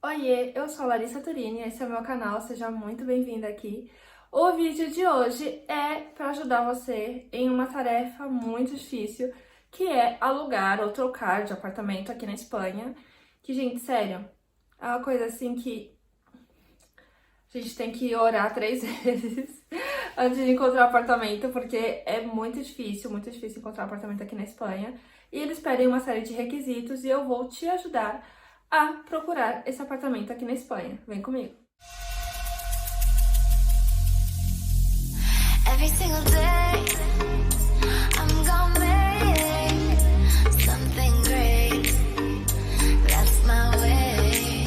Oiê, eu sou a Larissa Turini, esse é o meu canal, seja muito bem-vinda aqui. O vídeo de hoje é para ajudar você em uma tarefa muito difícil, que é alugar ou trocar de apartamento aqui na Espanha. Que, gente, sério, é uma coisa assim que a gente tem que orar 3 vezes antes de encontrar apartamento, porque é muito difícil encontrar apartamento aqui na Espanha. E eles pedem uma série de requisitos e eu vou te ajudar a procurar esse apartamento aqui na Espanha. Vem comigo! Every single day, I'm gonna make something great. That's my way.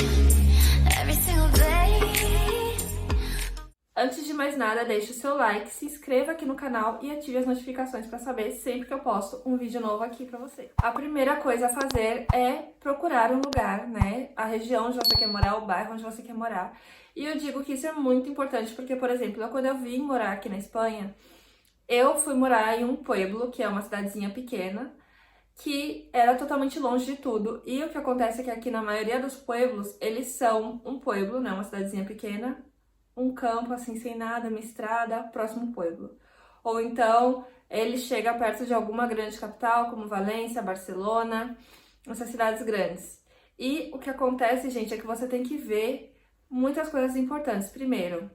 Every single day. Antes de mais nada, deixe o seu like, se inscreva aqui no canal e ative as notificações para saber sempre que eu posto um vídeo novo aqui para você. A primeira coisa a fazer é procurar um lugar, né? A região onde você quer morar, o bairro onde você quer morar. E eu digo que isso é muito importante porque, por exemplo, quando eu vim morar aqui na Espanha, eu fui morar em um pueblo, que é uma cidadezinha pequena, que era totalmente longe de tudo. E o que acontece é que aqui na maioria dos pueblos, eles são um pueblo, né? Uma cidadezinha pequena, um campo assim sem nada, uma estrada, próximo pueblo. Ou então ele chega perto de alguma grande capital, como Valência, Barcelona, essas cidades grandes. E o que acontece, gente, é que você tem que ver muitas coisas importantes. Primeiro,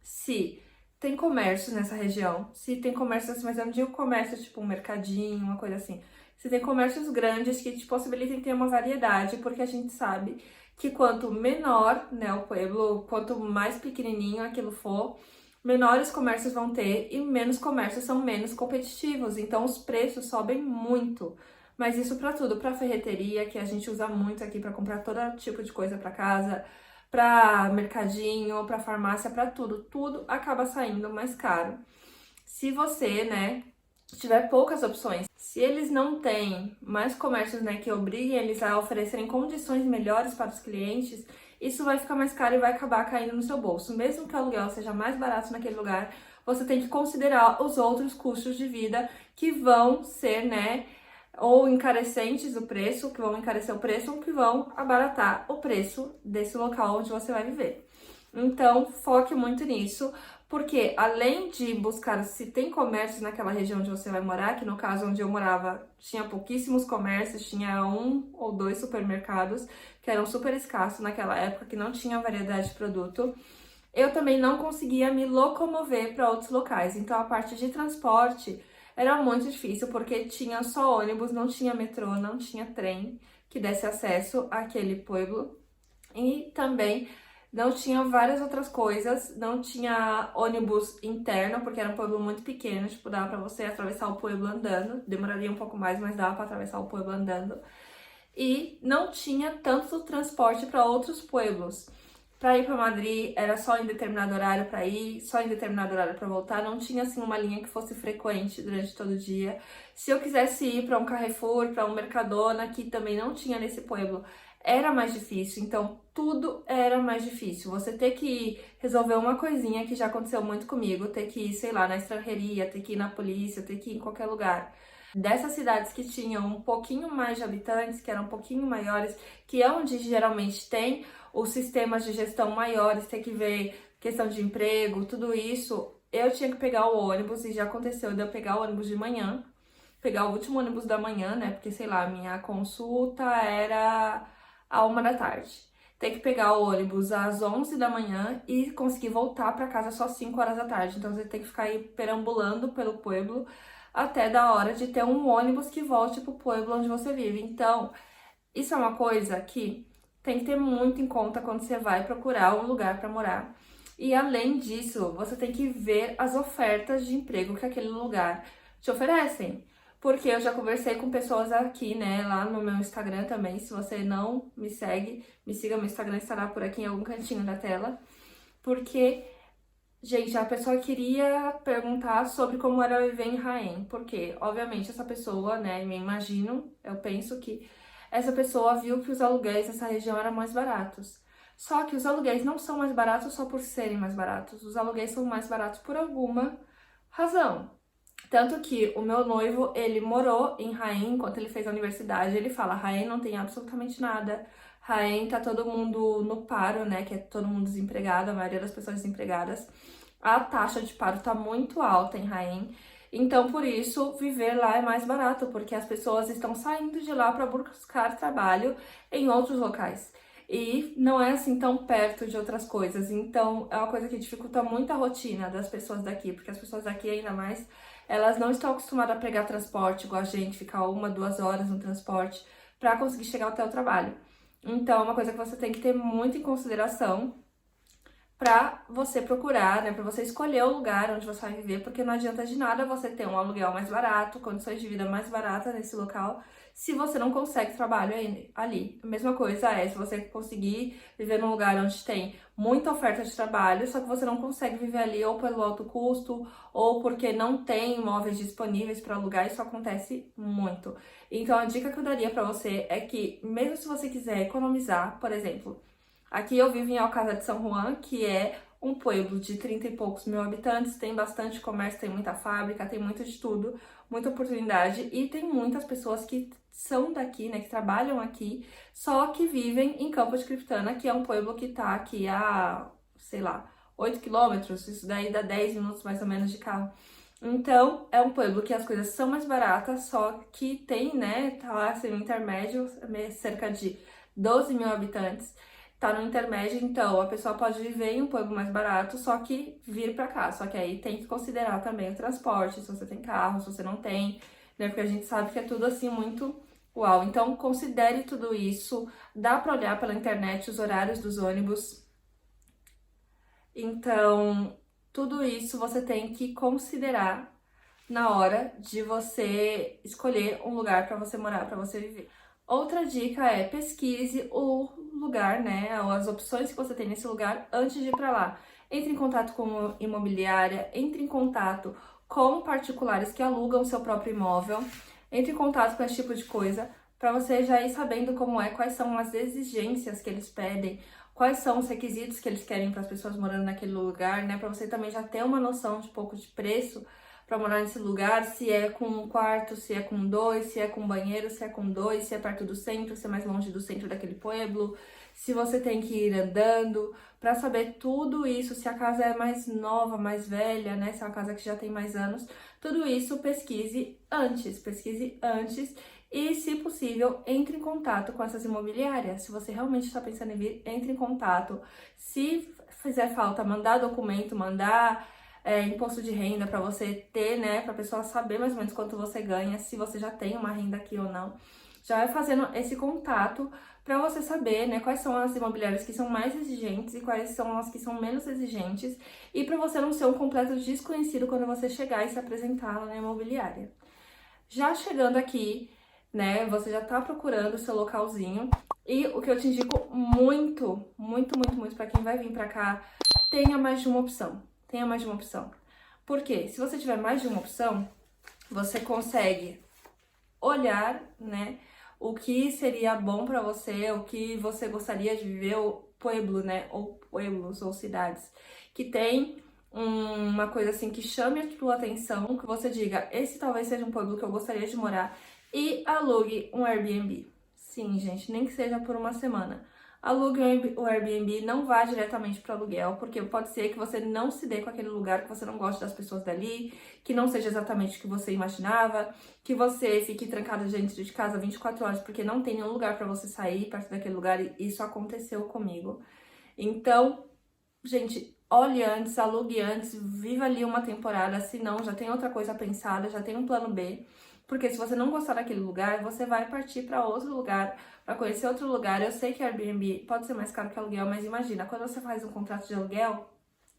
se tem comércio nessa região, se tem comércio, mas eu não digo comércio tipo um mercadinho, uma coisa assim. Se tem comércios grandes que te possibilitem ter uma variedade, porque a gente sabe que quanto menor, né, o pueblo, quanto mais pequenininho aquilo for, menores comércios vão ter e menos comércios são menos competitivos, então os preços sobem muito. Mas isso para tudo, para ferreteria, que a gente usa muito aqui para comprar todo tipo de coisa para casa, para mercadinho, para farmácia, para tudo, tudo acaba saindo mais caro. Se você, né, tiver poucas opções, se eles não têm mais comércios, né, que obriguem eles a oferecerem condições melhores para os clientes, isso vai ficar mais caro e vai acabar caindo no seu bolso. Mesmo que o aluguel seja mais barato naquele lugar, você tem que considerar os outros custos de vida que vão ser, né, ou encarecentes o preço, que vão encarecer o preço, ou que vão abaratar o preço desse local onde você vai viver. Então, foque muito nisso, porque além de buscar se tem comércio naquela região onde você vai morar, que no caso onde eu morava tinha pouquíssimos comércios, tinha 1 ou 2 supermercados, que eram super escassos naquela época, que não tinha variedade de produto, eu também não conseguia me locomover para outros locais. Então, a parte de transporte era muito difícil, porque tinha só ônibus, não tinha metrô, não tinha trem que desse acesso àquele pueblo. E também não tinha várias outras coisas, não tinha ônibus interno, porque era um pueblo muito pequeno, tipo, dava pra você atravessar o pueblo andando, demoraria um pouco mais, mas dava pra atravessar o pueblo andando. E não tinha tanto transporte para outros pueblos. Para ir para Madrid era só em determinado horário para ir, só em determinado horário para voltar, não tinha assim uma linha que fosse frequente durante todo o dia. Se eu quisesse ir para um Carrefour, para um Mercadona, que também não tinha nesse pueblo, era mais difícil. Então tudo era mais difícil. Você ter que resolver uma coisinha que já aconteceu muito comigo, ter que ir, sei lá, na estrangeria, ter que ir na polícia, ter que ir em qualquer lugar. Dessas cidades que tinham um pouquinho mais de habitantes, que eram um pouquinho maiores, que é onde geralmente tem os sistemas de gestão maiores, tem que ver questão de emprego, tudo isso, eu tinha que pegar o ônibus, e já aconteceu de eu pegar o ônibus de manhã, pegar o último ônibus da manhã, né, porque, sei lá, minha consulta era à 1 da tarde. Tem que pegar o ônibus às 11 da manhã e conseguir voltar para casa só 5 horas da tarde. Então, você tem que ficar aí perambulando pelo pueblo até da hora de ter um ônibus que volte pro pueblo onde você vive. Então, isso é uma coisa que tem que ter muito em conta quando você vai procurar um lugar para morar. E além disso, você tem que ver as ofertas de emprego que aquele lugar te oferecem. Porque eu já conversei com pessoas aqui, né, lá no meu Instagram também. Se você não me segue, me siga, meu Instagram estará por aqui em algum cantinho da tela. Porque, gente, a pessoa queria perguntar sobre como era viver em Jaén, porque, obviamente, essa pessoa, né, me imagino, eu penso que essa pessoa viu que os aluguéis nessa região eram mais baratos. Só que os aluguéis não são mais baratos só por serem mais baratos, os aluguéis são mais baratos por alguma razão. Tanto que o meu noivo, ele morou em Jaén enquanto ele fez a universidade, ele fala, Jaén não tem absolutamente nada, Raen tá todo mundo no paro, né, que é todo mundo desempregado, a maioria das pessoas desempregadas. A taxa de paro tá muito alta em Raen. Então, por isso, viver lá é mais barato, porque as pessoas estão saindo de lá para buscar trabalho em outros locais. E não é assim tão perto de outras coisas. Então, é uma coisa que dificulta muito a rotina das pessoas daqui, porque as pessoas daqui, ainda mais, elas não estão acostumadas a pegar transporte, igual a gente, ficar 1, 2 horas no transporte para conseguir chegar até o trabalho. Então, é uma coisa que você tem que ter muito em consideração para você procurar, né, para você escolher o lugar onde você vai viver, porque não adianta de nada você ter um aluguel mais barato, condições de vida mais baratas nesse local, se você não consegue trabalho ali. A mesma coisa é se você conseguir viver num lugar onde tem muita oferta de trabalho, só que você não consegue viver ali ou pelo alto custo, ou porque não tem imóveis disponíveis para alugar, isso acontece muito. Então a dica que eu daria para você é que, mesmo se você quiser economizar, por exemplo, aqui eu vivo em Alcázar de São Juan, que é um pueblo de 30 e poucos mil habitantes, tem bastante comércio, tem muita fábrica, tem muito de tudo, muita oportunidade e tem muitas pessoas que são daqui, né, que trabalham aqui, só que vivem em Campo de Criptana, que é um pueblo que tá aqui a, sei lá, 8 quilômetros, isso daí dá 10 minutos mais ou menos de carro. Então, é um pueblo que as coisas são mais baratas, só que tem, né, tá lá assim, no intermédio, cerca de 12 mil habitantes, tá no intermédio, então a pessoa pode viver em um pueblo mais barato, só que vir pra cá. Só que aí tem que considerar também o transporte, se você tem carro, se você não tem, né? Porque a gente sabe que é tudo assim muito uau. Então considere tudo isso, dá pra olhar pela internet os horários dos ônibus. Então, tudo isso você tem que considerar na hora de você escolher um lugar pra você morar, pra você viver. Outra dica é pesquise o lugar, né, as opções que você tem nesse lugar antes de ir para lá. Entre em contato com imobiliária, entre em contato com particulares que alugam o seu próprio imóvel, entre em contato com esse tipo de coisa, para você já ir sabendo como é, quais são as exigências que eles pedem, quais são os requisitos que eles querem para as pessoas morando naquele lugar, né, para você também já ter uma noção de pouco de preço para morar nesse lugar, se é com um quarto, se é com dois, se é com banheiro, se é com dois, se é perto do centro, se é mais longe do centro daquele pueblo, se você tem que ir andando, para saber tudo isso, se a casa é mais nova, mais velha, né, se é uma casa que já tem mais anos, tudo isso pesquise antes e, se possível, entre em contato com essas imobiliárias. Se você realmente está pensando em vir, entre em contato. Se fizer falta, mandar documento, mandar imposto de renda para você ter, né, para a pessoa saber mais ou menos quanto você ganha, se você já tem uma renda aqui ou não. Já vai fazendo esse contato para você saber, né, quais são as imobiliárias que são mais exigentes e quais são as que são menos exigentes, e para você não ser um completo desconhecido quando você chegar e se apresentar lá na imobiliária. Já chegando aqui, né, você já tá procurando o seu localzinho, e o que eu te indico muito para quem vai vir para cá, tenha mais de uma opção. Tenha mais de uma opção. Porque se você tiver mais de uma opção, você consegue olhar, né, o que seria bom para você, o que você gostaria de viver, o pueblo, né, ou pueblos ou cidades que tem uma coisa assim que chame a tua atenção, que você diga, esse talvez seja um pueblo que eu gostaria de morar, e alugue um Airbnb. Sim, gente, nem que seja por uma semana. Alugue o Airbnb, não vá diretamente para aluguel, porque pode ser que você não se dê com aquele lugar, que você não goste das pessoas dali, que não seja exatamente o que você imaginava, que você fique trancado dentro de casa 24 horas porque não tem nenhum lugar para você sair perto daquele lugar, e isso aconteceu comigo. Então, gente, olhe antes, alugue antes, viva ali uma temporada, se não, já tem outra coisa pensada, já tem um plano B. Porque se você não gostar daquele lugar, você vai partir para outro lugar, para conhecer outro lugar. Eu sei que Airbnb pode ser mais caro que aluguel, mas imagina, quando você faz um contrato de aluguel,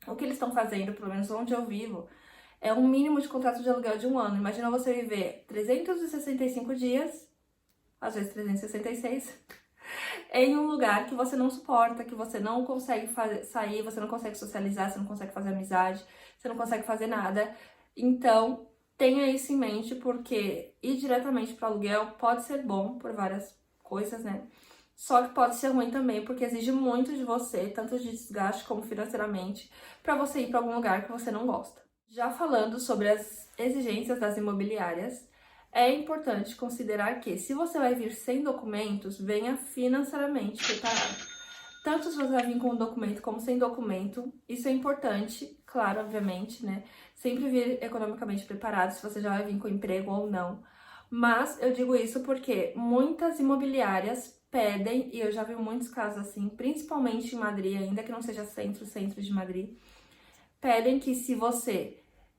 o que eles estão fazendo, pelo menos onde eu vivo, é um mínimo de contrato de aluguel de 1 ano. Imagina você viver 365 dias, às vezes 366, em um lugar que você não suporta, que você não consegue sair, você não consegue socializar, você não consegue fazer amizade, você não consegue fazer nada. Então, tenha isso em mente, porque ir diretamente para aluguel pode ser bom por várias coisas, né? Só que pode ser ruim também, porque exige muito de você, tanto de desgaste como financeiramente, para você ir para algum lugar que você não gosta. Já falando sobre as exigências das imobiliárias, é importante considerar que, se você vai vir sem documentos, venha financeiramente preparado. Tanto se você vai vir com documento como sem documento, isso é importante, claro, obviamente, né? Sempre vir economicamente preparado, se você já vai vir com emprego ou não. Mas eu digo isso porque muitas imobiliárias pedem, e eu já vi muitos casos assim, principalmente em Madrid, ainda que não seja centro de Madrid, pedem que se você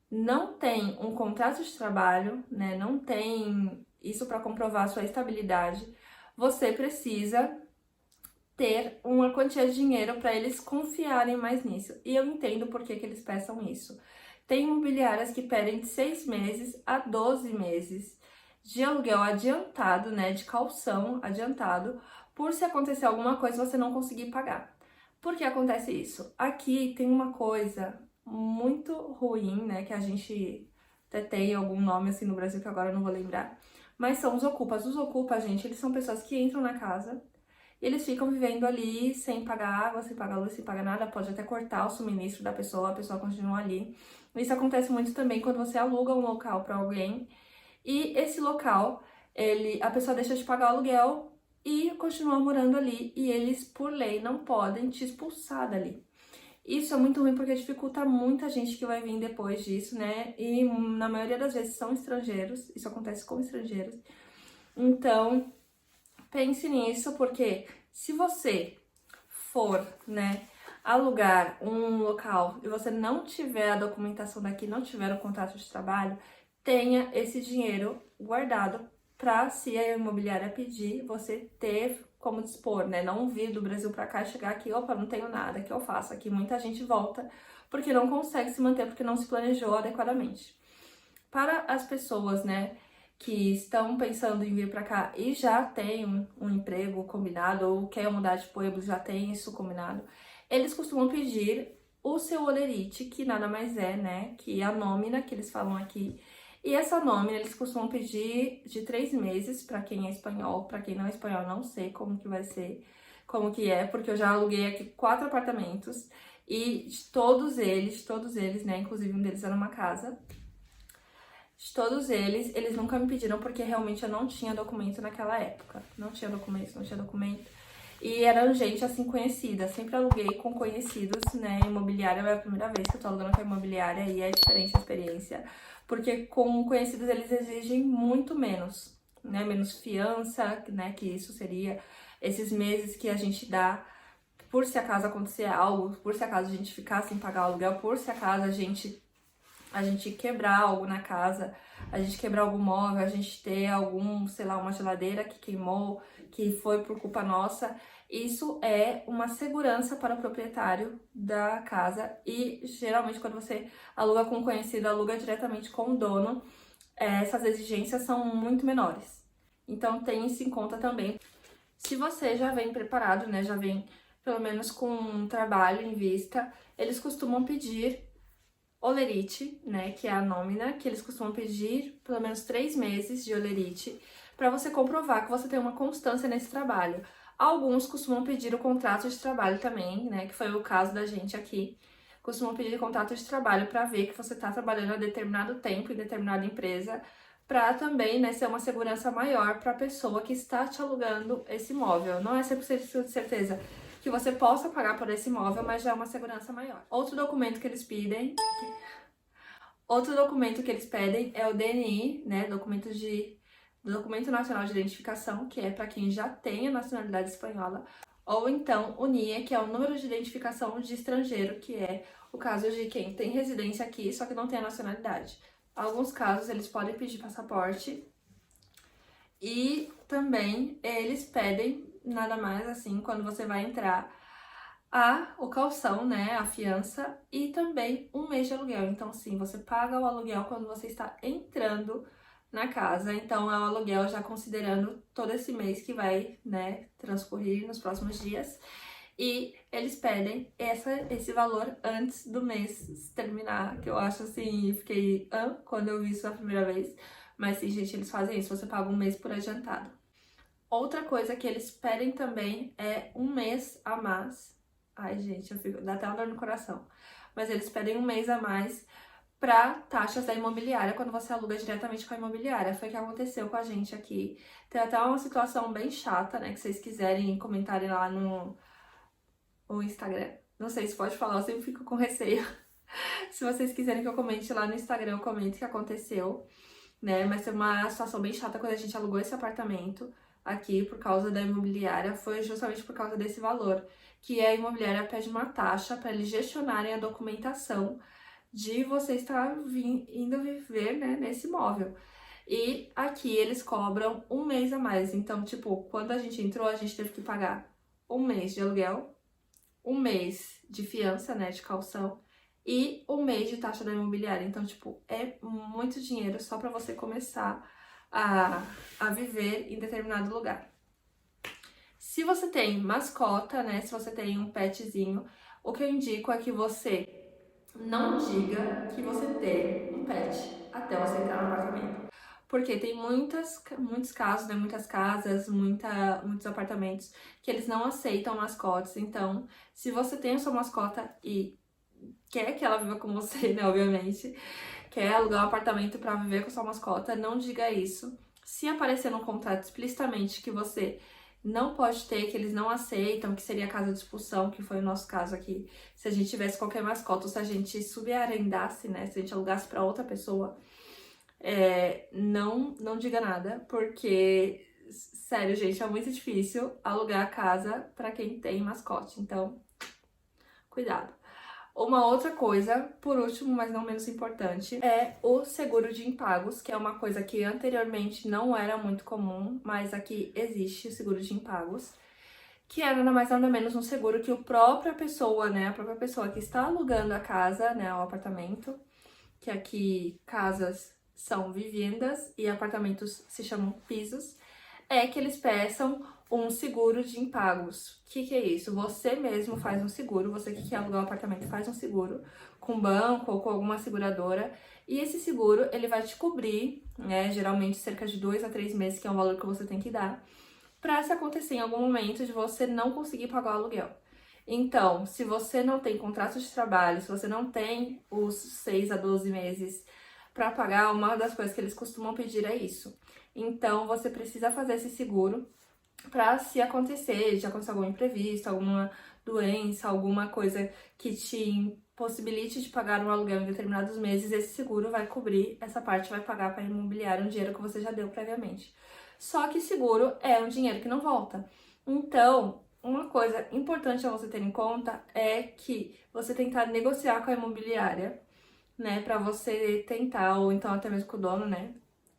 não tem um contrato de trabalho, né, não tem isso para comprovar a sua estabilidade, você precisa ter uma quantia de dinheiro para eles confiarem mais nisso. E eu entendo por que eles peçam isso. Tem imobiliárias que pedem de 6 meses a 12 meses de aluguel adiantado, né, de caução adiantado, por se acontecer alguma coisa você não conseguir pagar. Por que acontece isso? Aqui tem uma coisa muito ruim, né, que a gente até tem algum nome assim no Brasil que agora eu não vou lembrar, mas são os ocupas. Os ocupas, gente, eles são pessoas que entram na casa e eles ficam vivendo ali sem pagar água, sem pagar luz, sem pagar nada, pode até cortar o suministro da pessoa, a pessoa continua ali. Isso acontece muito também quando você aluga um local para alguém e esse local, a pessoa deixa de pagar o aluguel e continua morando ali, e eles, por lei, não podem te expulsar dali. Isso é muito ruim porque dificulta muita gente que vai vir depois disso, né? E na maioria das vezes são estrangeiros, isso acontece com estrangeiros. Então, pense nisso, porque se você for, né, alugar um local e você não tiver a documentação daqui, não tiver o contrato de trabalho, tenha esse dinheiro guardado para, se a imobiliária pedir, você ter como dispor, né? Não vir do Brasil para cá e chegar aqui, opa, não tenho nada, que eu faço? Aqui muita gente volta porque não consegue se manter, porque não se planejou adequadamente. Para as pessoas, né, que estão pensando em vir para cá e já tem um emprego combinado ou quer mudar de pueblo, já tem isso combinado, eles costumam pedir o seu holerite, que nada mais é, né, que a nómina que eles falam aqui. E essa nómina eles costumam pedir de 3 meses para quem é espanhol. Para quem não é espanhol, não sei como que vai ser, como que é, porque eu já aluguei aqui 4 apartamentos e de todos eles, né, inclusive um deles era uma casa. De todos eles nunca me pediram porque realmente eu não tinha documento naquela época. Não tinha documento. E era gente assim conhecida. Sempre aluguei com conhecidos, né? Imobiliária é a primeira vez que eu tô alugando com a imobiliária e é diferente a experiência. Porque com conhecidos eles exigem muito menos, né? Menos fiança, né? Que isso seria esses meses que a gente dá por se acaso acontecer algo, por se acaso a gente ficar sem pagar o aluguel, por se acaso a gente quebrar algo na casa, a gente quebrar algum móvel, a gente ter algum, sei lá, uma geladeira que queimou, que foi por culpa nossa. Isso é uma segurança para o proprietário da casa e geralmente quando você aluga com um conhecido, aluga diretamente com o dono, essas exigências são muito menores. Então tenha isso em conta também. Se você já vem preparado, né, já vem pelo menos com um trabalho em vista, eles costumam pedir holerite, né, que é a nómina, que eles costumam pedir pelo menos 3 meses de holerite, para você comprovar que você tem uma constância nesse trabalho. Alguns costumam pedir o contrato de trabalho também, né, que foi o caso da gente aqui. Costumam pedir contrato de trabalho para ver que você está trabalhando a determinado tempo em determinada empresa, para também, né, ser uma segurança maior para a pessoa que está te alugando esse imóvel. Não é 100% de certeza que você possa pagar por esse imóvel, mas já é uma segurança maior. Outro documento que eles pedem é o DNI, né, Documento Nacional de Identificação, que é para quem já tem a nacionalidade espanhola, ou então o NIE, que é o número de identificação de estrangeiro, que é o caso de quem tem residência aqui, só que não tem a nacionalidade. Em alguns casos eles podem pedir passaporte e também eles pedem nada mais assim quando você vai entrar o calção, né, a fiança e também 1 mês de aluguel. Então sim, você paga o aluguel quando você está entrando na casa, então é o aluguel já considerando todo esse mês que vai, né, transcorrer nos próximos dias. E eles pedem esse valor antes do mês terminar, que eu acho assim, fiquei quando eu vi isso a primeira vez. Mas sim, gente, eles fazem isso, você paga 1 mês por adiantado. Outra coisa que eles pedem também é 1 mês a mais. Ai, gente, dá até uma dor no coração. Mas eles pedem 1 mês a mais para taxas da imobiliária quando você aluga diretamente com a imobiliária. Foi o que aconteceu com a gente aqui. Tem até uma situação bem chata, né? Que vocês quiserem comentarem lá no Instagram. Não sei se pode falar, eu sempre fico com receio. Se vocês quiserem que eu comente lá no Instagram, eu comento o que aconteceu, né? Mas foi uma situação bem chata quando a gente alugou esse apartamento aqui por causa da imobiliária. Foi justamente por causa desse valor, que a imobiliária pede uma taxa para eles gestionarem a documentação de você estar indo viver, né, nesse imóvel. E aqui eles cobram um mês a mais. Então, tipo, quando a gente entrou, a gente teve que pagar um mês de aluguel, um mês de fiança, né, de caução, e um mês de taxa da imobiliária. Então, tipo, é muito dinheiro só para você começar a viver em determinado lugar. Se você tem mascota, né, se você tem um petzinho, o que eu indico é que você não diga que você tem um pet até você entrar no apartamento. Porque tem muitos casos, né, muitas casas, muitos apartamentos que eles não aceitam mascotes. Então, se você tem a sua mascota e quer que ela viva com você, né, obviamente, quer alugar um apartamento para viver com sua mascota, não diga isso. Se aparecer no contrato explicitamente que você não pode ter, que eles não aceitam, que seria a casa de expulsão, que foi o nosso caso aqui. Se a gente tivesse qualquer mascota, ou se a gente subarendasse, né, se a gente alugasse para outra pessoa, não diga nada, porque, sério, gente, é muito difícil alugar a casa para quem tem mascote, então, cuidado. Uma outra coisa, por último, mas não menos importante, é o seguro de impagos, que é uma coisa que anteriormente não era muito comum, mas aqui existe o seguro de impagos, que é nada mais nada menos um seguro que a própria pessoa que está alugando a casa, né, o apartamento, que aqui casas são vivendas e apartamentos se chamam pisos, é que eles peçam um seguro de impagos. O que é isso? Você mesmo faz um seguro, você que quer alugar um apartamento faz um seguro com banco ou com alguma seguradora, e esse seguro ele vai te cobrir, né, geralmente cerca de 2 a 3 meses, que é o valor que você tem que dar, para se acontecer em algum momento de você não conseguir pagar o aluguel. Então, se você não tem contrato de trabalho, se você não tem os 6 a 12 meses para pagar, uma das coisas que eles costumam pedir é isso. Então, você precisa fazer esse seguro para, se acontecer, de acontecer algum imprevisto, alguma doença, alguma coisa que te impossibilite de pagar um aluguel em determinados meses, esse seguro vai cobrir essa parte, vai pagar para a imobiliária um dinheiro que você já deu previamente. Só que seguro é um dinheiro que não volta. Então, uma coisa importante a você ter em conta é que você tentar negociar com a imobiliária, né, para você tentar, ou então até mesmo com o dono, né,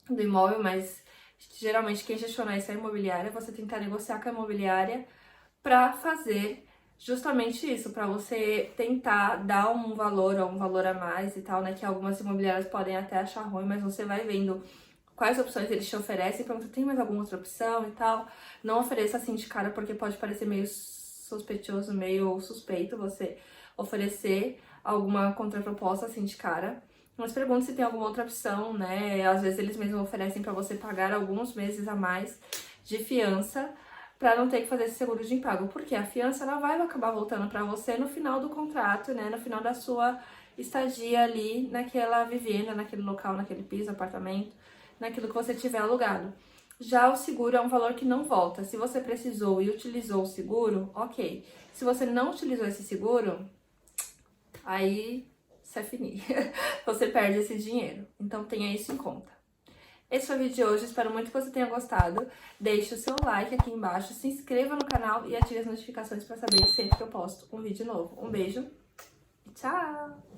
do imóvel, mas geralmente quem gestiona isso é a imobiliária, você tentar negociar com a imobiliária para fazer justamente isso, para você tentar dar um valor ou um valor a mais e tal, né, que algumas imobiliárias podem até achar ruim, mas você vai vendo quais opções eles te oferecem, pergunta, tem mais alguma outra opção e tal. Não ofereça assim de cara, porque pode parecer meio suspeitoso, meio suspeito você oferecer alguma contraproposta assim de cara. Mas pergunte se tem alguma outra opção, né? Às vezes eles mesmos oferecem para você pagar alguns meses a mais de fiança para não ter que fazer esse seguro de impago. Porque a fiança ela vai acabar voltando para você no final do contrato, né? No final da sua estadia ali naquela vivenda, naquele local, naquele piso, apartamento, naquilo que você tiver alugado. Já o seguro é um valor que não volta. Se você precisou e utilizou o seguro, ok. Se você não utilizou esse seguro, aí você é fini. Você perde esse dinheiro. Então tenha isso em conta. Esse foi o vídeo de hoje, espero muito que você tenha gostado. Deixe o seu like aqui embaixo, se inscreva no canal e ative as notificações para saber sempre que eu posto um vídeo novo. Um beijo e tchau!